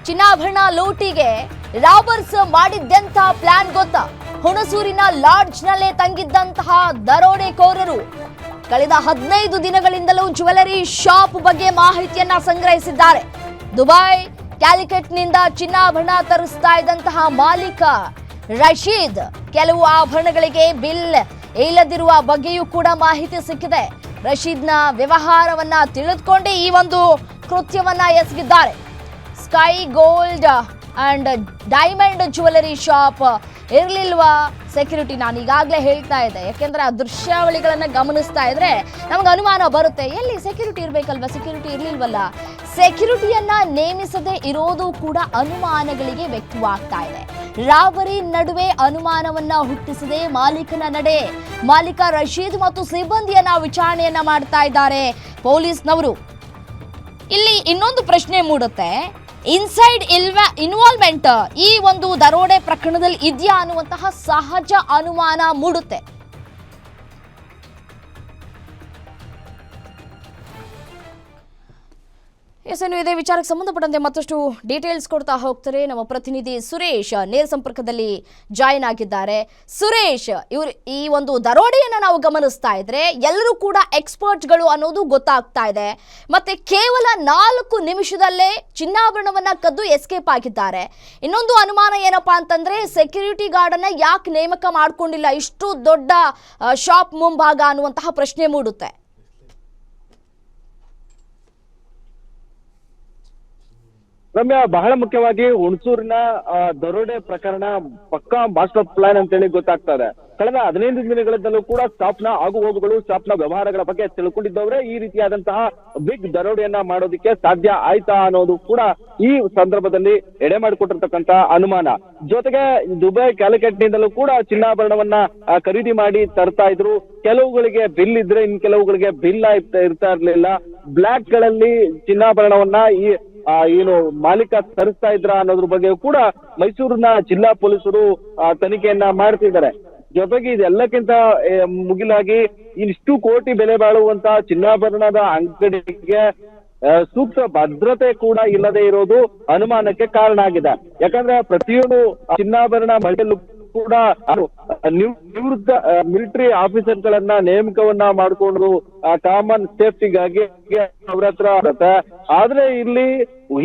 ಚಿನ್ನಾಭರಣ ಲೂಟಿಗೆ robbers ಮಾಡಿದ್ದೆಂಥ plan ಗೊತ್ತಾ? ಹುಣಸೂರಿನ ಲಾಡ್ಜ್ನಲ್ಲೇ ತಂಗಿದ್ದಂತಹ ದರೋಡೆಕೋರರು ಕಳೆದ 15 ದಿನಗಳಿಂದಲೂ ಜ್ಯುವೆಲರಿ ಶಾಪ್ ಬಗ್ಗೆ ಮಾಹಿತಿಯನ್ನ ಸಂಗ್ರಹಿಸಿದ್ದಾರೆ. ದುಬೈ, ಕ್ಯಾಲಿಕಟ್ನಿಂದ ಚಿನ್ನಾಭರಣ ತರಿಸ್ತಾ ಇದ್ದಂತಹ ಮಾಲೀಕ ರಶೀದ್ ಕೆಲವು ಆಭರಣಗಳಿಗೆ ಬಿಲ್ ಇಲ್ಲದಿರುವ ಬಗ್ಗೆಯೂ ಕೂಡ ಮಾಹಿತಿ ಸಿಕ್ಕಿದೆ. ರಶೀದ್ನ ವ್ಯವಹಾರವನ್ನ ತಿಳಿದುಕೊಂಡೇ ಈ ಒಂದು ಕೃತ್ಯವನ್ನ ಎಸಗಿದ್ದಾರೆ. Sky gold and diamond jewellery shop ಇರ್ಲಿಲ್ವಾ ಸೆಕ್ಯೂರಿಟಿ? ನಾನು ಈಗಾಗಲೇ ಹೇಳ್ತಾ ಇದ್ದೆ, ಯಾಕೆಂದ್ರೆ ಆ ದೃಶ್ಯಾವಳಿಗಳನ್ನ ಗಮನಿಸ್ತಾ ಇದ್ರೆ ನಮ್ಗೆ ಅನುಮಾನ ಬರುತ್ತೆ, ಎಲ್ಲಿ ಸೆಕ್ಯೂರಿಟಿ ಇರ್ಬೇಕಲ್ವಾ, ಸೆಕ್ಯೂರಿಟಿ ಇರ್ಲಿಲ್ವಲ್ಲ. ಸೆಕ್ಯೂರಿಟಿಯನ್ನ ನೇಮಿಸದೆ ಇರೋದು ಕೂಡ ಅನುಮಾನಗಳಿಗೆ ವ್ಯಕ್ತವಾಗ್ತಾ ಇದೆ. ರಾಬರಿ ನಡುವೆ ಅನುಮಾನವನ್ನ ಹುಟ್ಟಿಸಿದೆ ಮಾಲೀಕನ ನಡೆ. ಮಾಲೀಕ ರಶೀದ್ ಮತ್ತು ಸಿಬ್ಬಂದಿಯನ್ನ ವಿಚಾರಣೆಯನ್ನ ಮಾಡ್ತಾ ಇದ್ದಾರೆ ಪೊಲೀಸ್ನವರು. ಇಲ್ಲಿ ಇನ್ನೊಂದು ಪ್ರಶ್ನೆ ಮೂಡುತ್ತೆ, ಇನ್ಸೈಡ್ ಇನ್ವಾಲ್ವ್ಮೆಂಟ್ ಈ ಒಂದು ದರೋಡೆ ಪ್ರಕರಣದಲ್ಲಿ ಇದೆಯಾ ಅನ್ನುವಂತಹ ಸಹಜ ಅನುಮಾನ ಮೂಡುತ್ತೆ. ಇದೇ ವಿಚಾರಕ್ಕೆ ಸಂಬಂಧಪಟ್ಟಂತೆ ಮತ್ತಷ್ಟು ಡೀಟೇಲ್ಸ್ ಕೊಡ್ತಾ ಹೋಗ್ತಾರೆ ನಮ್ಮ ಪ್ರತಿನಿಧಿ ಸುರೇಶ್ ನೇರ ಸಂಪರ್ಕದಲ್ಲಿ ಜಾಯಿನ್ ಆಗಿದ್ದಾರೆ. ಸುರೇಶ್, ಇವರು ಈ ಒಂದು ದರೋಡೆಯನ್ನ ನಾವು ಗಮನಿಸ್ತಾ ಇದ್ರೆ ಎಲ್ಲರೂ ಕೂಡ ಎಕ್ಸ್ಪರ್ಟ್ಗಳು ಅನ್ನೋದು ಗೊತ್ತಾಗ್ತಾ ಇದೆ. ಮತ್ತೆ ಕೇವಲ 4 ನಿಮಿಷದಲ್ಲೇ ಚಿನ್ನಾಭರಣವನ್ನ ಕದ್ದು ಎಸ್ಕೇಪ್ ಆಗಿದ್ದಾರೆ. ಇನ್ನೊಂದು ಅನುಮಾನ ಏನಪ್ಪಾ ಅಂತಂದ್ರೆ, ಸೆಕ್ಯೂರಿಟಿ ಗಾರ್ಡ್ ಅನ್ನ ಯಾಕೆ ನೇಮಕ ಮಾಡ್ಕೊಂಡಿಲ್ಲ ಇಷ್ಟು ದೊಡ್ಡ ಶಾಪ್ ಮುಂಭಾಗ ಅನ್ನುವಂತಹ ಪ್ರಶ್ನೆ ಮೂಡುತ್ತೆ. ರಮ್ಯಾ, ಬಹಳ ಮುಖ್ಯವಾಗಿ ಹುಣಸೂರಿನ ದರೋಡೆ ಪ್ರಕರಣ ಪಕ್ಕಾ ಮಾಸ್ಟರ್ ಪ್ಲಾನ್ ಅಂತೇಳಿ ಗೊತ್ತಾಗ್ತಾ ಇದೆ. ಕಳೆದ 15 ದಿನಗಳಿಂದಲೂ ಕೂಡ ಸ್ಟಾಫ್ನ ಆಗು ಹೋಗುಗಳು, ಸ್ಟಾಫ್ನ ವ್ಯವಹಾರಗಳ ಬಗ್ಗೆ ತಿಳ್ಕೊಂಡಿದ್ದವರೇ ಈ ರೀತಿಯಾದಂತಹ ಬಿಗ್ ದರೋಡೆಯನ್ನ ಮಾಡೋದಕ್ಕೆ ಸಾಧ್ಯ ಆಯ್ತಾ ಅನ್ನೋದು ಕೂಡ ಈ ಸಂದರ್ಭದಲ್ಲಿ ಎಡೆ ಮಾಡಿಕೊಟ್ಟಿರ್ತಕ್ಕಂತ ಅನುಮಾನ. ಜೊತೆಗೆ ದುಬೈ, ಕ್ಯಾಲಿಕಟ್ನಿಂದಲೂ ಕೂಡ ಚಿನ್ನಾಭರಣವನ್ನ ಖರೀದಿ ಮಾಡಿ ತರ್ತಾ ಇದ್ರು. ಕೆಲವುಗಳಿಗೆ ಬಿಲ್ ಇದ್ರೆ ಇನ್ ಕೆಲವುಗಳಿಗೆ ಬಿಲ್ ಇರ್ತಾ ಇರ್ಲಿಲ್ಲ. ಬ್ಲಾಕ್ ಗಳಲ್ಲಿ ಚಿನ್ನಾಭರಣವನ್ನ ಏನು ಮಾಲೀಕ ತರಿಸ್ತಾ ಇದ್ರ ಅನ್ನೋದ್ರ ಬಗ್ಗೆ ಕೂಡ ಮೈಸೂರಿನ ಜಿಲ್ಲಾ ಪೊಲೀಸರು ತನಿಖೆಯನ್ನ ಮಾಡ್ತಿದ್ದಾರೆ. ಜೊತೆಗೆ ಇದೆಲ್ಲಕ್ಕಿಂತ ಮುಗಿಲಾಗಿ ಇಷ್ಟು ಕೋಟಿ ಬೆಲೆ ಬಾಳುವಂತ ಚಿನ್ನಾಭರಣದ ಅಂಗಡಿಗೆ ಸೂಕ್ತ ಭದ್ರತೆ ಕೂಡ ಇಲ್ಲದೆ ಇರೋದು ಅನುಮಾನಕ್ಕೆ ಕಾರಣ ಆಗಿದೆ. ಯಾಕಂದ್ರೆ ಪ್ರತಿಯೊಂದು ಚಿನ್ನಾಭರಣ ಮಳಿಗೆಯಲ್ಲೂ ಕೂಡ ನಿವೃತ್ತ ಮಿಲಿಟರಿ ಆಫೀಸರ್ಗಳನ್ನ ನೇಮಕವನ್ನ ಮಾಡಿಕೊಂಡು ಕಾಮನ್ ಸೇಫ್ಟಿಗಾಗಿ ಅವ್ರ ಹತ್ರ ಬರುತ್ತೆ. ಆದ್ರೆ ಇಲ್ಲಿ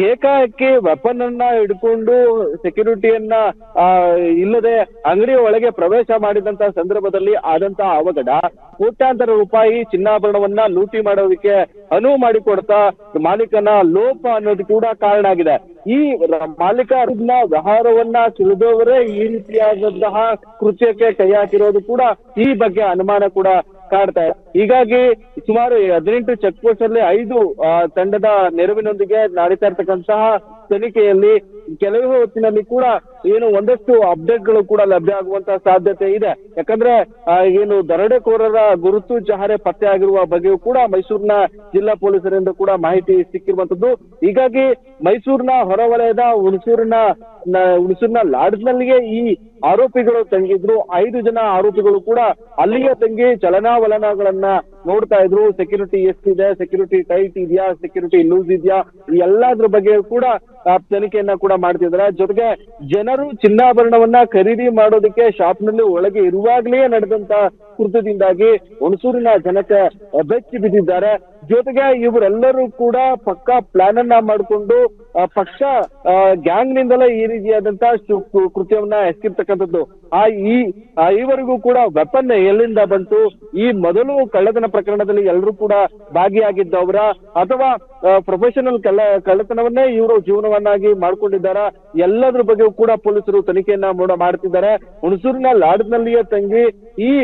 ಏಕಾಏಕಿ ವೆಪನ್ ಅನ್ನ ಹಿಡ್ಕೊಂಡು ಸೆಕ್ಯೂರಿಟಿಯನ್ನ ಇಲ್ಲದೆ ಅಂಗಡಿಯ ಒಳಗೆ ಪ್ರವೇಶ ಮಾಡಿದಂತ ಸಂದರ್ಭದಲ್ಲಿ ಆದಂತಹ ಅವಘಡ ಕೋಟ್ಯಾಂತರ ರೂಪಾಯಿ ಚಿನ್ನಾಭರಣವನ್ನ ಲೂಟಿ ಮಾಡೋದಕ್ಕೆ ಅನುವು ಮಾಡಿಕೊಡ್ತಾ ಮಾಲೀಕನ ಲೋಪ ಅನ್ನೋದು ಕೂಡ ಕಾರಣ ಆಗಿದೆ. ಈ ಮಾಲೀಕ ವ್ಯವಹಾರವನ್ನ ತಿಳಿದವರೇ ಈ ರೀತಿಯಾದಂತಹ ಕೃತ್ಯಕ್ಕೆ ಕೈ ಹಾಕಿರೋದು ಕೂಡ ಈ ಬಗ್ಗೆ ಅನುಮಾನ ಕೂಡ ಕಾಡ್ತಾ ಇದೆ. ಹೀಗಾಗಿ ಸುಮಾರು 18 ಚೆಕ್ ಪೋಸ್ಟ್ ಅಲ್ಲಿ 5 ತಂಡದ ನೆರವಿನೊಂದಿಗೆ ನಡೀತಾ ಇರ್ತಕ್ಕಂತಹ ತನಿಖೆಯಲ್ಲಿ ಕೆಲವು ಹೊತ್ತಿನಲ್ಲಿ ಕೂಡ ಒಂದಷ್ಟು ಅಪ್ಡೇಟ್ಗಳು ಕೂಡ ಲಭ್ಯ ಆಗುವಂತಹ ಸಾಧ್ಯತೆ ಇದೆ. ಯಾಕಂದ್ರೆ ಏನು ದರೋಡೆಕೋರರ ಗುರುತು ಚಹರೆ ಪತ್ತೆ ಆಗಿರುವ ಬಗ್ಗೆಯೂ ಕೂಡ ಮೈಸೂರಿನ ಜಿಲ್ಲಾ ಪೊಲೀಸರಿಂದ ಕೂಡ ಮಾಹಿತಿ ಸಿಕ್ಕಿರುವಂತದ್ದು. ಹೀಗಾಗಿ ಮೈಸೂರಿನ ಹೊರವಲಯದ ಹುಣಸೂರಿನ ಲಾಡ್ಜ್ನಲ್ಲಿಯೇ ಈ ಆರೋಪಿಗಳು ತಂಗಿದ್ರು. 5 ಜನ ಆರೋಪಿಗಳು ಕೂಡ ಅಲ್ಲಿಯೇ ತಂಗಿ ಚಲನಾವಲನಗಳನ್ನ ನೋಡ್ತಾ ಇದ್ರು. ಸೆಕ್ಯೂರಿಟಿ ಎಷ್ಟಿದೆ, ಸೆಕ್ಯೂರಿಟಿ ಟೈಟ್ ಇದೆಯಾ, ಸೆಕ್ಯೂರಿಟಿ ಲೂಸ್ ಇದೆಯಾ, ಈ ಎಲ್ಲದ್ರ ಬಗ್ಗೆ ಕೂಡ ತನಿಖೆಯನ್ನ ಕೂಡ ಮಾಡ್ತಿದ್ದಾರೆ. ಜೊತೆಗೆ ಜನರು ಚಿನ್ನಾಭರಣವನ್ನ ಖರೀದಿ ಮಾಡೋದಕ್ಕೆ ಶಾಪ್ನಲ್ಲಿ ಒಳಗೆ ಇರುವಾಗ್ಲೇ ನಡೆದಂತ ಕೃತ್ಯದಿಂದಾಗಿ ಹುಣಸೂರಿನ ಜನತೆ ಬೆಚ್ಚಿ ಬಿದ್ದಿದ್ದಾರೆ. ಜೊತೆಗೆ ಇವರೆಲ್ಲರೂ ಕೂಡ ಪಕ್ಕಾ ಪ್ಲಾನ್ ಅನ್ನ ಮಾಡಿಕೊಂಡು ಪಕ್ಷ ಗ್ಯಾಂಗ್ ನಿಂದಲೇ ಈ ರೀತಿಯಾದಂತಹ ಕೃತ್ಯವನ್ನ ಎಸಗಿರ್ತಕ್ಕಂಥದ್ದು. ಈವರೆಗೂ ಕೂಡ ವೆಪನ್ ಎಲ್ಲಿಂದ ಬಂತು, ಈ ಮೊದಲು ಕಳ್ಳತನ ಪ್ರಕರಣದಲ್ಲಿ ಎಲ್ಲರೂ ಕೂಡ ಭಾಗಿಯಾಗಿದ್ದವರ ಅಥವಾ ಪ್ರೊಫೆಷನಲ್ ಕಳ್ಳತನವನ್ನೇ ಇವರು ಜೀವನವನ್ನಾಗಿ ಮಾಡ್ಕೊಂಡಿದ್ದಾರ, ಎಲ್ಲದ್ರ ಬಗ್ಗೆ ಕೂಡ ಪೊಲೀಸರು ತನಿಖೆಯನ್ನ ಮಾಡ್ತಿದ್ದಾರೆ. ಹುಣಸೂರಿನ ಲಾಡ್ಜ್ನಲ್ಲಿಯೇ ತಂಗಿ ಈ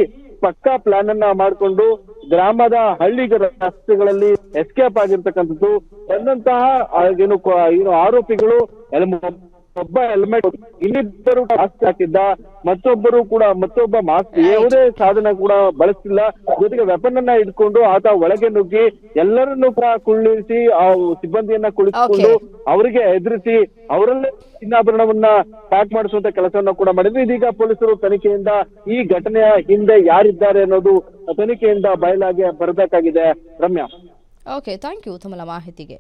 ಪಕ್ಕಾ ಪ್ಲಾನ್ ಅನ್ನ ಮಾಡಿಕೊಂಡು ಗ್ರಾಮದ ಹಳ್ಳಿಗಳ ರಸ್ತೆಗಳಲ್ಲಿ ಎಸ್ಕೇಪ್ ಆಗಿರ್ತಕ್ಕಂಥದ್ದು. ಬಂದಂತಹ ಆರೋಪಿಗಳು ಒಬ್ಬ ಹೆಲ್ಮೆಟ್, ಇನ್ನಿಬ್ಬರು ಮಾಸ್ಕ್ ಹಾಕಿದ್ದ, ಮತ್ತೊಬ್ಬ ಮಾಸ್ಕ್ ಯಾವುದೇ ಸಾಧನ ಕೂಡ ಬಳಸಿಲ್ಲ. ಜೊತೆಗೆ ವೆಪನ್ ಅನ್ನ ಇಟ್ಕೊಂಡು ಆತ ಒಳಗೆ ನುಗ್ಗಿ ಎಲ್ಲರನ್ನೂ ಕೂಡ ಕುಳ್ಳಿರಿಸಿ ಆ ಸಿಬ್ಬಂದಿಯನ್ನ ಕುಳಿತುಕೊಂಡು ಅವರಿಗೆ ಎದುರಿಸಿ ಅವರಲ್ಲೇ ಚಿನ್ನಾಭರಣವನ್ನ ಪ್ಯಾಕ್ ಮಾಡಿಸುವಂತ ಕೆಲಸವನ್ನ ಕೂಡ ಮಾಡಿದ್ರು. ಇದೀಗ ಪೊಲೀಸರು ತನಿಖೆಯಿಂದ ಈ ಘಟನೆಯ ಹಿಂದೆ ಯಾರಿದ್ದಾರೆ ಅನ್ನೋದು ತನಿಖೆಯಿಂದ ಬಯಲಾಗಿ ಬರಬೇಕಾಗಿದೆ. ರಮ್ಯಾ, ಓಕೆ, ಥ್ಯಾಂಕ್ ಯು ತಮ್ಮ ಮಾಹಿತಿಗೆ.